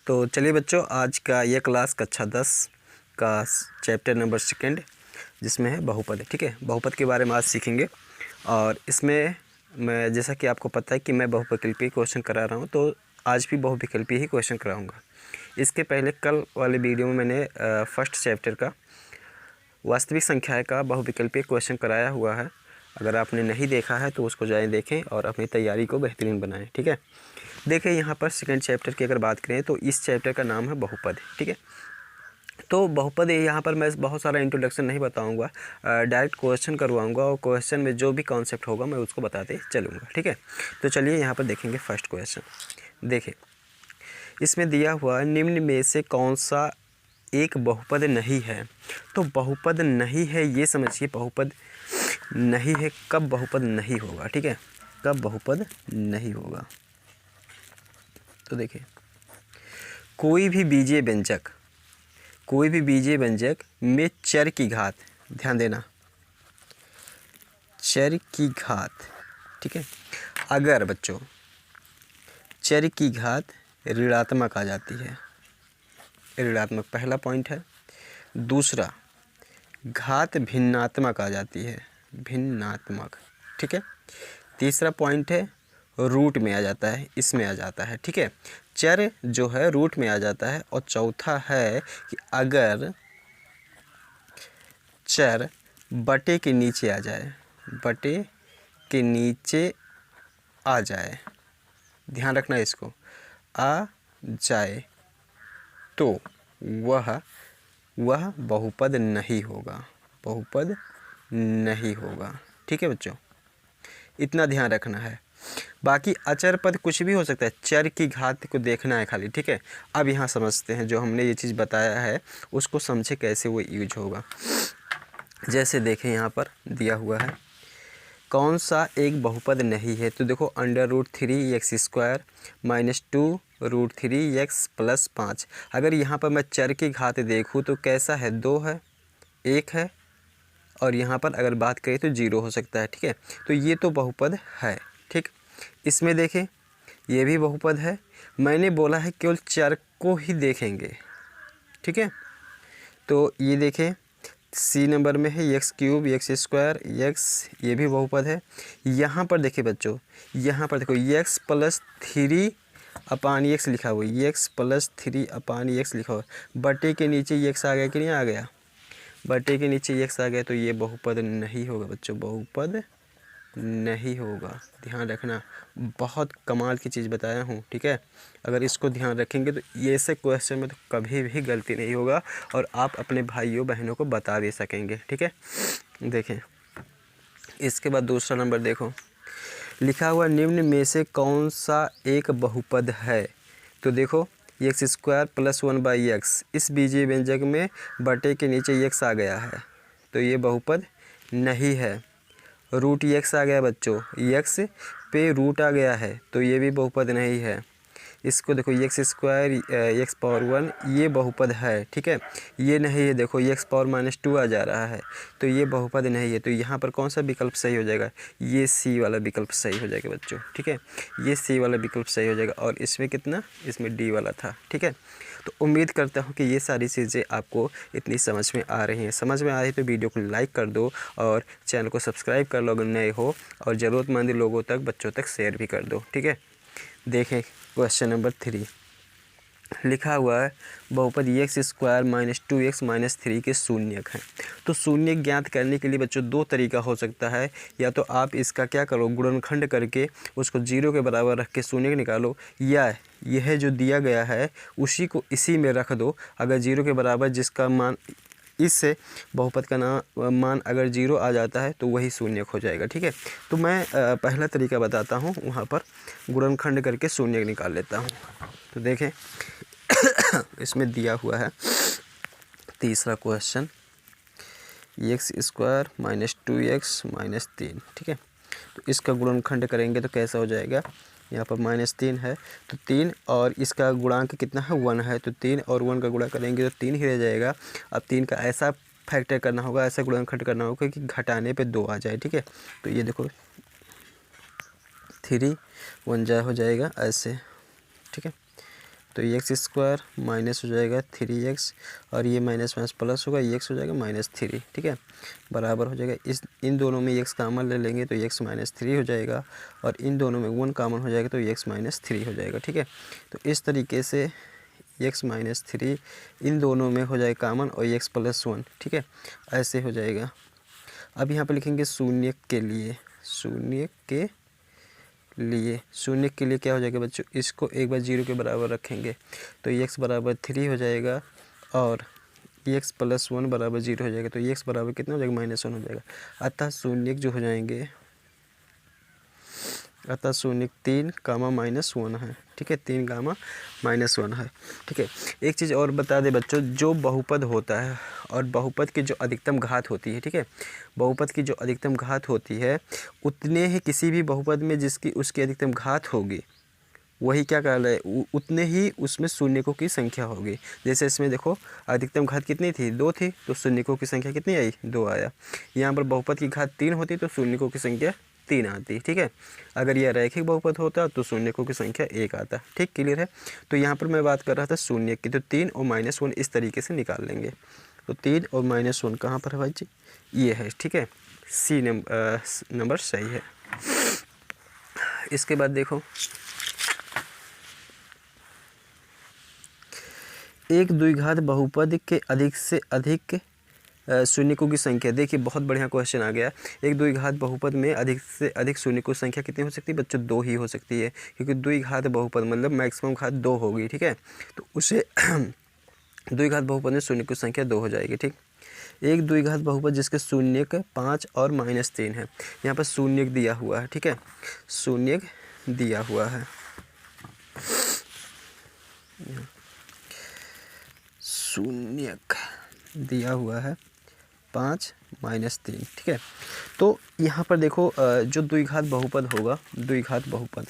तो चलिए बच्चों, आज का ये क्लास कक्षा 10 का चैप्टर नंबर 2 जिसमें है बहुपद। ठीक है, बहुपद के बारे में आज सीखेंगे। और इसमें मैं, जैसा कि आपको पता है कि मैं बहुविकल्पी क्वेश्चन करा रहा हूँ, तो आज भी बहुविकल्पी ही क्वेश्चन कराऊँगा। इसके पहले कल वाले वीडियो में मैंने फर्स्ट चैप्टर का वास्तविक संख्याएँ का बहुविकल्पी क्वेश्चन कराया हुआ है। अगर आपने नहीं देखा है तो उसको जाएँ देखें और अपनी तैयारी को बेहतरीन बनाएं। ठीक है, देखिए यहाँ पर सेकंड चैप्टर की अगर बात करें तो इस चैप्टर का नाम है बहुपद। ठीक है, तो बहुपद यहाँ पर मैं बहुत सारा इंट्रोडक्शन नहीं बताऊंगा, डायरेक्ट क्वेश्चन करवाऊंगा और क्वेश्चन में जो भी कॉन्सेप्ट होगा मैं उसको बताते चलूँगा। ठीक है, तो चलिए यहाँ पर देखेंगे फर्स्ट क्वेश्चन। देखिए, इसमें दिया हुआ निम्न में से कौन सा एक बहुपद नहीं है। तो बहुपद नहीं है, ये समझिए बहुपद नहीं है। कब बहुपद नहीं होगा? ठीक है, कब बहुपद नहीं होगा? तो देखिए, कोई भी बीजीय व्यंजक में चर की घात, ध्यान देना, चर की घात। ठीक है, अगर बच्चों चर की घात ऋणात्मक आ जाती है, ऋणात्मक पहला पॉइंट है। दूसरा, घात भिन्नात्मक आ जाती है, भिन्नात्मक। ठीक है, तीसरा पॉइंट है रूट में आ जाता है, इसमें आ जाता है। ठीक है, चर जो है रूट में आ जाता है। और चौथा है कि अगर चर बटे के नीचे आ जाए, बटे के नीचे आ जाए, ध्यान रखना इसको, आ जाए तो वह बहुपद नहीं होगा, बहुपद नहीं होगा। ठीक है बच्चों, इतना ध्यान रखना है। बाकी अचर पद कुछ भी हो सकता है, चर की घात को देखना है खाली। ठीक है, अब यहाँ समझते हैं, जो हमने ये चीज़ बताया है उसको समझे कैसे वो यूज होगा। जैसे देखें, यहाँ पर दिया हुआ है कौन सा एक बहुपद नहीं है। तो देखो, √3x² -2 √3x + 5। अगर यहाँ पर मैं चर की घात देखूँ तो कैसा है? 2 है, 1 है, और यहाँ पर अगर बात करें तो 0 हो सकता है। ठीक है, तो ये तो बहुपद है। ठीक, इसमें देखें, ये भी बहुपद है। मैंने बोला है केवल चर को ही देखेंगे। ठीक है, तो ये देखें, सी नंबर में है x³ x², x, ये भी बहुपद है। यहाँ पर देखिए बच्चों, यहाँ पर देखो x + 3/x लिखा हुआ है, x + 3/x लिखा हुआ है। बटे के नीचे x आ गया कि नहीं आ गया? बटे के नीचे x आ गया, तो ये बहुपद नहीं होगा बच्चों, बहुपद नहीं होगा। ध्यान रखना, बहुत कमाल की चीज़ बताया हूँ। ठीक है, अगर इसको ध्यान रखेंगे तो ये ऐसे क्वेश्चन में तो कभी भी गलती नहीं होगा और आप अपने भाइयों बहनों को बता दे सकेंगे। ठीक है, देखें इसके बाद दूसरा नंबर देखो, लिखा हुआ निम्न में से कौन सा एक बहुपद है। तो देखो, x² + 1/x, इस बीजीय व्यंजक में बटे के नीचे x आ गया है, तो ये बहुपद नहीं है। √x आ गया बच्चों, x पे रूट आ गया है, तो ये भी बहुपद नहीं है। इसको देखो, x² x⁻1, ये बहुपद है। ठीक है, ये नहीं है। देखो, x⁻−2 आ जा रहा है, तो ये बहुपद नहीं है। तो यहाँ पर कौन सा विकल्प सही हो जाएगा? ये सी वाला विकल्प सही हो जाएगा बच्चों। ठीक है, ये सी वाला विकल्प सही हो जाएगा। और इसमें कितना? इसमें डी वाला था। ठीक है, तो उम्मीद करता हूँ कि ये सारी चीज़ें आपको इतनी समझ में आ रही हैं। समझ में आ रही है तो वीडियो को लाइक कर दो और चैनल को सब्सक्राइब कर लो अगर नए हो, और ज़रूरतमंद लोगों तक, बच्चों तक शेयर भी कर दो। ठीक है, देखें क्वेश्चन नंबर 3, लिखा हुआ है बहुपद x² -2x -3 के शून्यक हैं। तो शून्यक ज्ञात करने के लिए बच्चों दो तरीका हो सकता है। या तो आप इसका क्या करो, गुणनखंड करके उसको 0 के बराबर रख के शून्यक निकालो, या यह जो दिया गया है उसी को इसी में रख दो। अगर 0 के बराबर जिसका मान, इससे बहुपद का मान अगर 0 आ जाता है तो वही शून्यक हो जाएगा। ठीक है, तो मैं पहला तरीका बताता हूँ, वहाँ पर गुणनखंड करके शून्यक निकाल लेता हूँ। तो देखें इसमें दिया हुआ है तीसरा क्वेश्चन, x² -2x -3। ठीक है, तो इसका गुणनखंड करेंगे तो कैसा हो जाएगा? यहाँ पर -3 है, तो 3, और इसका गुणांक कितना है? 1 है, तो 3 और 1 का गुणा करेंगे तो 3 ही रह जाएगा। अब 3 का ऐसा फैक्टर करना होगा, ऐसा गुणनखंड करना होगा कि घटाने पे 2 आ जाए। ठीक है, तो ये देखो 3 1 जा हो जाएगा ऐसे। ठीक है, तो एक्स स्क्वायर माइनस हो जाएगा 3x और ये माइनस माइनस प्लस होगा, एक्स हो जाएगा -3, ठीक है, बराबर हो जाएगा। इन दोनों में एक्स कॉमन ले लेंगे तो एक्स -3 हो जाएगा और इन दोनों में 1 कॉमन हो जाएगा तो एक्स -3 हो जाएगा, ठीक है। तो इस तरीके से एक्स -3 इन दोनों में हो जाएगा कॉमन और एक्स +1, ठीक है, ऐसे हो जाएगा। अब यहाँ पर लिखेंगे शून्य के लिए, शून्य के लिए क्या हो जाएगा बच्चों, इसको एक बार 0 के बराबर रखेंगे तो x बराबर 3 हो जाएगा और x +1 बराबर 0 हो जाएगा तो x बराबर कितना हो जाएगा, -1 हो जाएगा। अतः शून्य जो हो जाएंगे, अतः शून्य 3 कामा -1 है, ठीक है, 3 कामा -1 है, ठीक है। एक चीज़ और बता दे बच्चों, जो बहुपद होता है और बहुपद की जो अधिकतम घात होती है, ठीक है, बहुपद की जो अधिकतम घात होती है उतने ही किसी भी बहुपद में जिसकी उसकी अधिकतम घात होगी वही क्या कहलाए, उतने ही उसमें शून्यकों की संख्या होगी। जैसे इसमें देखो अधिकतम घात कितनी थी, 2 थी, तो शून्यकों की संख्या कितनी आई, 2 आया। यहाँ पर बहुपद की घात 3 होती तो शून्यकों की संख्या 3 आती, ठीक है। अगर यह रैखिक बहुपद होता तो शून्यकों की संख्या 1 आता, ठीक, क्लियर है। तो यहाँ पर मैं बात कर रहा था शून्य की, तो 3 और -1 इस तरीके से निकाल लेंगे। तो 3 और -1 कहाँ पर है भाई जी, ये है, ठीक है, सी नंबर सही है। इसके बाद देखो एक द्विघात बहुपद के अधिक से अधिक शून्यकों की संख्या। देखिए बहुत बढ़िया क्वेश्चन आ गया। एक द्विघात बहुपद में अधिक से अधिक शून्यकों की संख्या कितनी हो सकती है बच्चों, 2 ही हो सकती है, क्योंकि द्विघात बहुपद मतलब मैक्सिमम घात 2 होगी, ठीक है। तो उसे द्विघात बहुपद में शून्य की संख्या 2 हो जाएगी, ठीक। एक द्विघात बहुपद जिसके शून्यक 5 और -3 है, यहाँ पर शून्यक दिया हुआ है, ठीक है, शून्यक दिया हुआ है, शून्यक दिया हुआ है 5 -3, ठीक है। तो यहाँ पर देखो जो द्विघात बहुपद होगा, द्विघात बहुपद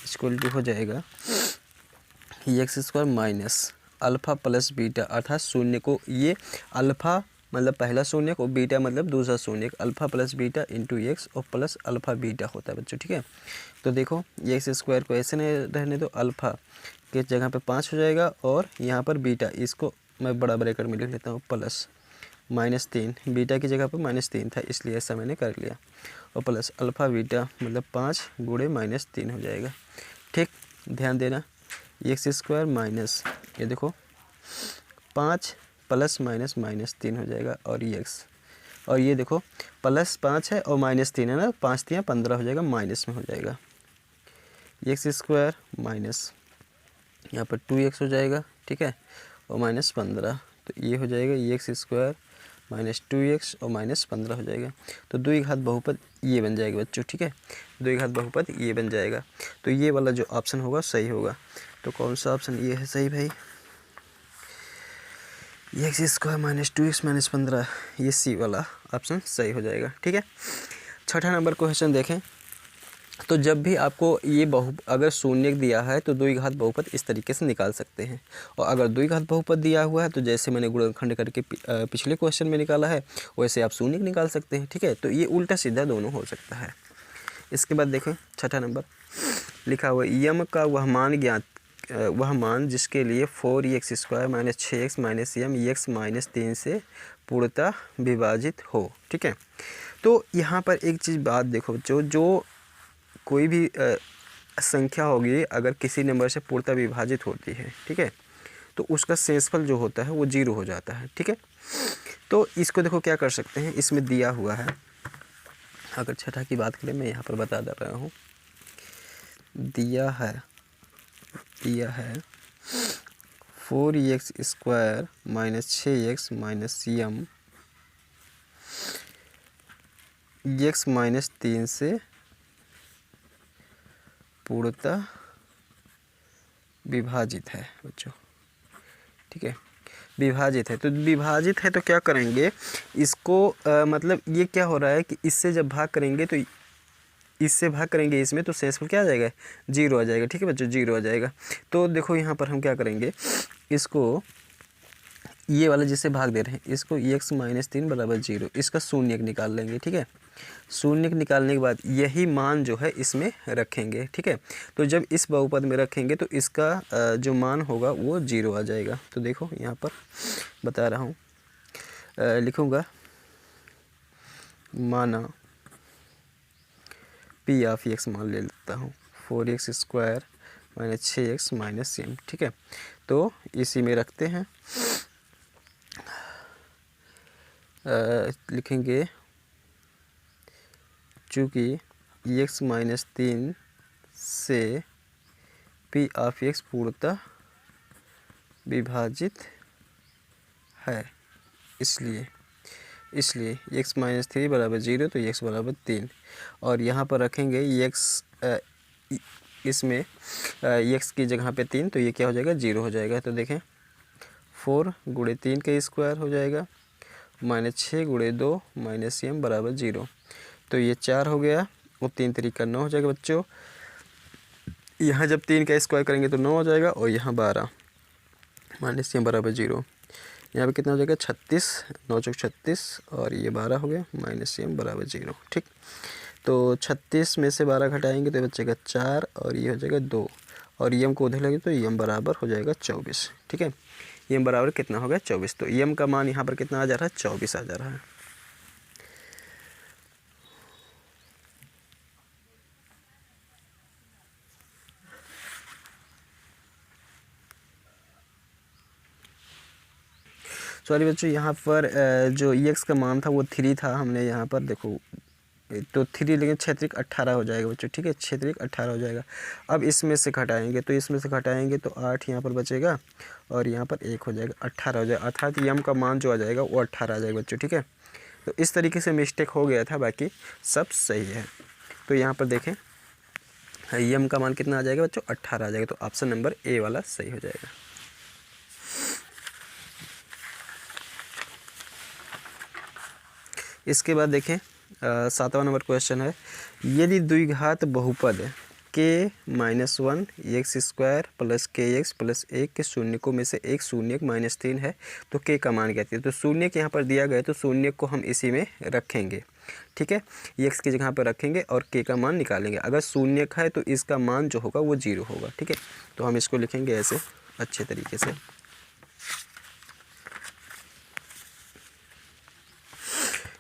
इक्वल टू हो जाएगा x² minus alpha plus beta, अर्थात शून्य को ये अल्फ़ा मतलब पहला शून्यक और बीटा मतलब दूसरा शून्यक, alpha plus beta into x और प्लस अल्फ़ा बीटा होता है बच्चों, ठीक है। तो देखो x² को ऐसे नहीं रहने दो, अल्फ़ा के जगह पे 5 हो जाएगा और यहाँ पर बीटा, इसको मैं बड़ा ब्रैकेट में लिख लेता हूँ, प्लस -3, बीटा की जगह पर -3 था इसलिए ऐसा मैंने कर लिया, और प्लस अल्फ़ा बीटा मतलब 5 गुणे -3 हो जाएगा, ठीक। ध्यान देना x² माइनस ये देखो 5 प्लस माइनस -3 हो जाएगा और x, और ये देखो +5 है और -3 है ना, 5 3 15 हो जाएगा, माइनस में हो जाएगा x² माइनस यहाँ पर 2x हो जाएगा, ठीक है, और -15, तो ये हो जाएगा x² माइनस 2x और -15 हो जाएगा। तो द्विघात बहुपद ये बन जाएगा बच्चों, ठीक है, द्विघात बहुपद ये बन जाएगा। तो ये वाला जो ऑप्शन होगा सही होगा। तो कौन सा ऑप्शन ये है सही भाई, x² माइनस 2x -15, ये सी वाला ऑप्शन सही हो जाएगा, ठीक है। छठा नंबर क्वेश्चन देखें। तो जब भी आपको ये अगर शून्यक दिया है तो द्विघात बहुपद इस तरीके से निकाल सकते हैं, और अगर द्विघात बहुपद दिया हुआ है तो जैसे मैंने गुणनखंड करके पिछले क्वेश्चन में निकाला है वैसे आप शून्यक निकाल सकते हैं, ठीक है। तो ये उल्टा सीधा दोनों हो सकता है। इसके बाद देखें छठा नंबर लिखा हुआ यम का वह मान ज्ञात, वह मान जिसके लिए 4x² - 6x - m x -3 से पूर्णतः विभाजित हो, ठीक है। तो यहाँ पर एक चीज़ बात देखो, जो कोई भी संख्या होगी अगर किसी नंबर से पूर्णतः विभाजित होती है, ठीक है, तो उसका शेषफल जो होता है वो 0 हो जाता है, ठीक है। तो इसको देखो क्या कर सकते हैं, इसमें दिया हुआ है, अगर छठा की बात करें मैं यहाँ पर बता दे रहा हूँ, दिया है 4x² - 6x - m x -3 से पूर्णतः विभाजित है बच्चों, ठीक है, विभाजित है। तो विभाजित है तो क्या करेंगे इसको, मतलब ये क्या हो रहा है कि इससे जब भाग करेंगे तो इससे भाग करेंगे इसमें तो शेषफल क्या आ जाएगा, 0 आ जाएगा, ठीक है बच्चों, 0 आ जाएगा। तो देखो यहाँ पर हम क्या करेंगे, इसको ये वाला जिससे भाग दे रहे हैं इसको x -3 बराबर 0, इसका शून्यक निकाल लेंगे, ठीक है। शून्य निकालने के बाद यही मान जो है इसमें रखेंगे, ठीक है। तो जब इस बहुपद में रखेंगे तो इसका जो मान होगा वो 0 आ जाएगा। तो देखो यहाँ पर बता रहा हूँ, लिखूँगा माना पी ऑफ एक्स मान ले लेता हूँ 4x square minus 6x minus m, ठीक है। तो इसी में रखते हैं, लिखेंगे चूँकि x माइनस 3 से पी ऑफ एक्स पूर्णतः विभाजित है, इसलिए x माइनस 3 बराबर 0, तो x बराबर 3। और यहाँ पर रखेंगे x, इसमें x की जगह पे 3, तो ये क्या हो जाएगा 0 हो जाएगा। तो देखें 4 गुणे 3 का स्क्वायर हो जाएगा माइनस 6 गुणे 2 माइनस m बराबर 0। तो ये 4 हो गया और 3 तरीका 9 हो जाएगा बच्चों। यहाँ जब 3 का स्क्वायर करेंगे तो 9 हो जाएगा और यहाँ 12 माइनस m बराबर 0। यहाँ पे कितना हो जाएगा 36, 9 चौक 36 और ये 12 हो गया माइनस m बराबर 0, ठीक। तो 36 में से 12 घटाएंगे तो बचेगा 4 और ये हो जाएगा 2 और m को उधर लगे तो m बराबर हो जाएगा 24, ठीक है। m बराबर कितना हो गया 24। तो m का मान यहाँ पर कितना आ जा रहा है 24 आ जा रहा है। सॉरी बच्चों, यहाँ पर जो x का मान था वो 3 था, हमने यहाँ पर देखो तो 3 लेकिन 6 3 18 हो जाएगा बच्चों, ठीक है। 6 3 18 हो जाएगा। अब इसमें से घटाएंगे तो इसमें से घटाएंगे तो 8 यहाँ पर बचेगा और यहाँ पर 1 हो जाएगा, 18 हो जाएगा। अर्थात m का मान जो आ जाएगा वो 18 आ जाएगा बच्चों, ठीक है। तो इस तरीके से मिस्टेक हो गया था, बाकी सब सही है। तो यहाँ पर देखें m का मान कितना आ जाएगा बच्चों 18 आ जाएगा। तो ऑप्शन नंबर ए वाला सही हो जाएगा। इसके बाद देखें 7वां नंबर क्वेश्चन है, यदि द्विघात बहुपद k-1 एक्स स्क्वायर प्लस के एक्स प्लस 1 के शून्यकों में से एक शून्यक माइनस 3 है तो k का मान कहती है। तो शून्यक यहाँ पर दिया गया तो शून्यक को हम इसी में रखेंगे, ठीक है। x की जगह पर रखेंगे और k का मान निकालेंगे। अगर शून्यक है तो इसका मान जो होगा वो 0 होगा, ठीक है। तो हम इसको लिखेंगे ऐसे अच्छे तरीके से,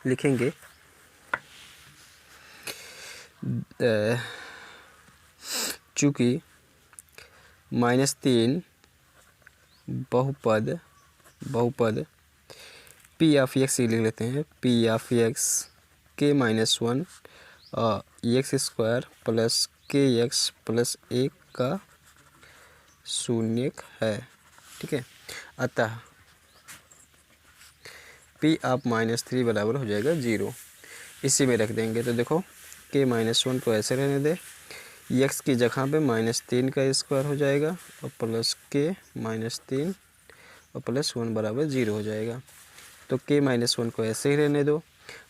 लिखेंगे चूँकि -3 बहुपद पी ऑफ एक्स लिख लेते हैं, P of x k-1 x square plus के एक्स प्लस 1 का शून्यक है, ठीक है। अतः पी ऑफ -3 बराबर हो जाएगा 0, इसी में रख देंगे। तो देखो k-1 को ऐसे रहने दे, x की जगह पे -3 का स्क्वायर हो जाएगा और प्लस k-3 और प्लस 1 बराबर 0 हो जाएगा। तो k-1 को ऐसे ही रहने दो।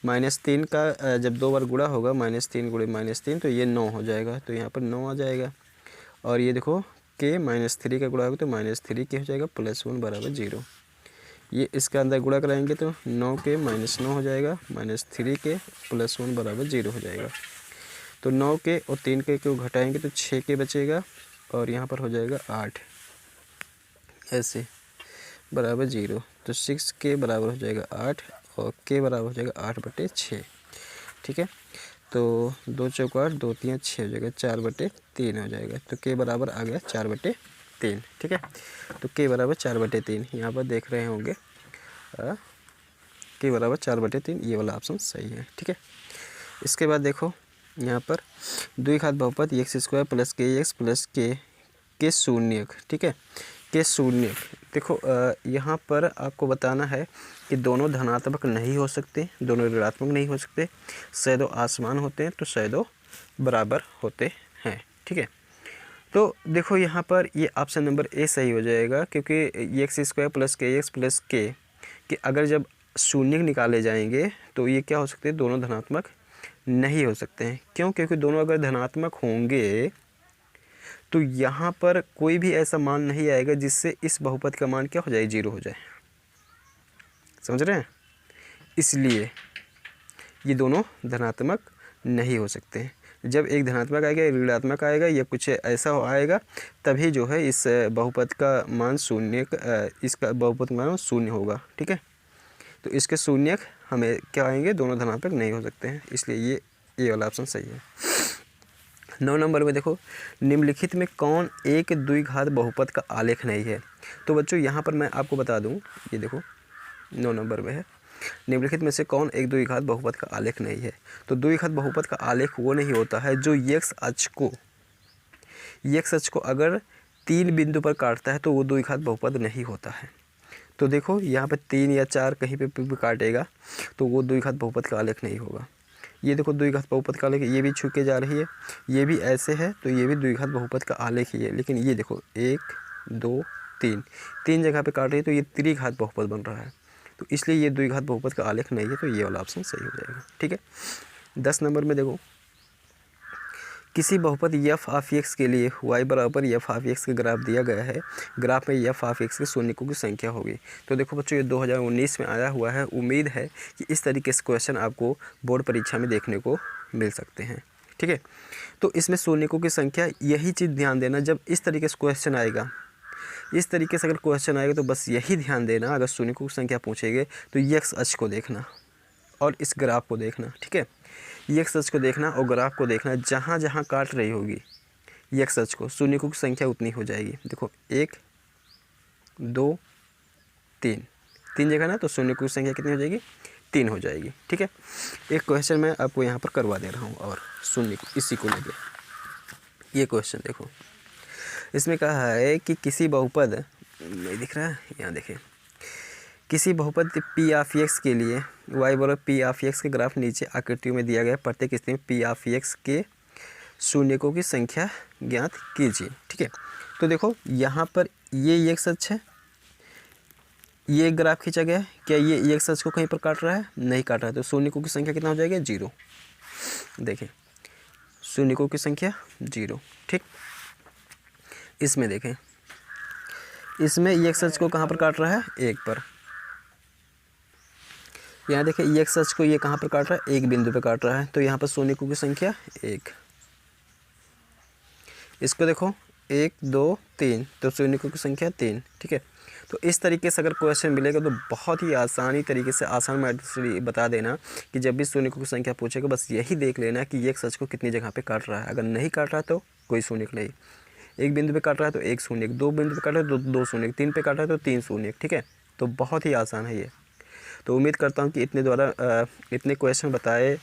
-3 का जब 2 बार गुणा होगा -3 गुणे -3 तो ये 9 हो जाएगा, तो यहाँ पर 9 आ जाएगा। और ये देखो k-3 का गुणा होगा तो -3 के हो जाएगा प्लस 1 बराबर 0। ये इसका अंदर गुणा कराएंगे तो 9 के -9 हो जाएगा, -3 के प्लस 1 बराबर 0 हो जाएगा। तो 9 के और 3 के को घटाएंगे तो 6 के बचेगा और यहाँ पर हो जाएगा 8 ऐसे बराबर 0। तो 6 के बराबर हो जाएगा 8 और के बराबर हो जाएगा 8/6, ठीक है। तो 2 चौक 8, 2 3 6 हो जाएगा, 4/3 हो जाएगा। तो के बराबर आ गया 4/3, ठीक है। तो के बराबर 4/3 यहाँ पर देख रहे होंगे, के बराबर 4/3, ये वाला ऑप्शन सही है, ठीक है। इसके बाद देखो यहाँ पर द्विघात बहुपद एक्स स्क्वायर प्लस के एक्स प्लस के शून्यक, ठीक है। के शून्यक देखो यहाँ पर आपको बताना है कि दोनों धनात्मक नहीं हो सकते, दोनों ऋणात्मक नहीं हो सकते, शायद आसमान होते हैं तो शायद बराबर होते हैं, ठीक है। तो देखो यहाँ पर ये ऑप्शन नंबर ए सही हो जाएगा, क्योंकि एक्स स्क्वायर प्लस के कि अगर जब शून्यक निकाले जाएंगे तो ये क्या हो सकते हैं, दोनों धनात्मक नहीं हो सकते हैं। क्यों? क्योंकि दोनों अगर धनात्मक होंगे तो यहाँ पर कोई भी ऐसा मान नहीं आएगा जिससे इस बहुपद का मान क्या हो जाए, 0 हो जाए। समझ रहे हैं? इसलिए ये दोनों धनात्मक नहीं हो सकते हैं। जब एक धनात्मक आएगा, एक ऋणात्मक आएगा या कुछ ऐसा आएगा, तभी जो है इस बहुपद का मान शून्य, इसका बहुपद का मान शून्य होगा। ठीक है, तो इसके शून्य हमें क्या आएंगे, दोनों धनात्मक नहीं हो सकते हैं, इसलिए ये वाला ऑप्शन सही है। 9 नंबर में देखो, निम्नलिखित में कौन एक द्विघात बहुपद का आलेख नहीं है। तो बच्चों यहाँ पर मैं आपको बता दूँ, ये देखो 9 नंबर में है, निम्नलिखित में से कौन एक द्विघात बहुपद का आलेख नहीं है। तो द्विघात बहुपद का आलेख वो नहीं होता है जो x अक्ष को अगर 3 बिंदु पर काटता है तो वो द्विघात बहुपद नहीं होता है। तो देखो यहाँ पे 3 या 4 कहीं पे भी काटेगा तो वो द्विघात बहुपद का आलेख नहीं होगा। ये देखो द्विघात बहुपद का आलेख, ये भी छू के जा रही है, ये भी ऐसे है, तो ये भी द्विघात बहुपद का आलेख ही है। लेकिन ये देखो 1 2 3 जगह पे काट रही है, तो ये त्रिघात बहुपद बन रहा है, तो इसलिए ये द्विघात बहुपद का आलेख नहीं है, तो ये वाला ऑप्शन सही हो जाएगा। ठीक है, 10 नंबर में देखो, किसी बहुपद f ऑफ x के लिए y बराबर f ऑफ x का ग्राफ दिया गया है, ग्राफ में f ऑफ x के शून्यकों की संख्या होगी। तो देखो बच्चों, ये 2019 में आया हुआ है, उम्मीद है कि इस तरीके से क्वेश्चन आपको बोर्ड परीक्षा में देखने को मिल सकते हैं। ठीक है, तो इसमें शून्यकों की संख्या, यही चीज़ ध्यान देना, जब इस तरीके से क्वेश्चन आएगा, इस तरीके से अगर क्वेश्चन आएगा तो बस यही ध्यान देना, अगर शून्यकों की संख्या पूछेंगे तो x अक्ष को देखना और इस ग्राफ को देखना। ठीक है, x अक्ष को देखना और ग्राफ को देखना, जहाँ जहाँ काट रही होगी x अक्ष को, शून्यकों की संख्या उतनी हो जाएगी। देखो 1 2 3 जगह ना, तो शून्यकों की संख्या कितनी हो जाएगी, 3 हो जाएगी। ठीक है, एक क्वेश्चन मैं आपको यहाँ पर करवा दे रहा हूँ और शून्य इसी को लेके ये क्वेश्चन देखो, इसमें कहा है कि किसी बहुपद, नहीं दिख रहा है, यहाँ देखें, किसी बहुपद p ऑफ x के लिए y बराबर p ऑफ x के ग्राफ नीचे आकृतियों में दिया गया, प्रत्येक स्थिति में p ऑफ x के शून्यकों की संख्या ज्ञात कीजिए। ठीक है, तो देखो यहाँ पर ये x अक्ष है, ये ग्राफ खींचा गया है, क्या ये x अक्ष को कहीं पर काट रहा है, नहीं काट रहा है, तो शून्यकों की संख्या कितना हो जाएगा, 0। देखें, शून्यकों की संख्या 0। ठीक, इसमें देखें, इसमें x अक्ष को कहाँ पर काट रहा है, 1 पर। यहाँ देखें x अक्ष को ये कहाँ पर काट रहा है, एक बिंदु पे काट रहा है, तो यहाँ पर शून्यकों की संख्या 1। इसको देखो 1 2 3, तो शून्यकों की संख्या 3। ठीक है, तो इस तरीके से अगर क्वेश्चन मिलेगा तो बहुत ही आसानी तरीके से, आसान मेथड से बता देना कि जब भी शून्यकों की संख्या पूछेगा बस यही देख लेना कि x अक्ष को कितनी जगह पे काट रहा है। अगर नहीं काट रहा तो कोई शून्यक नहीं, एक बिंदु पे काट रहा है तो 1 शून्यक, 2 बिंदु पे काट रहा है तो 2 शून्यक, 3 पे काट रहा है तो 3 शून्यक। ठीक है, तो बहुत ही आसान है ये। तो उम्मीद करता हूँ कि इतने क्वेश्चन बताए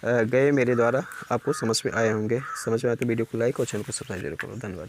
गए मेरे द्वारा आपको समझ में आए होंगे। समझ में आए तो वीडियो को लाइक और चैनल को सब्सक्राइब जरूर करो। धन्यवाद।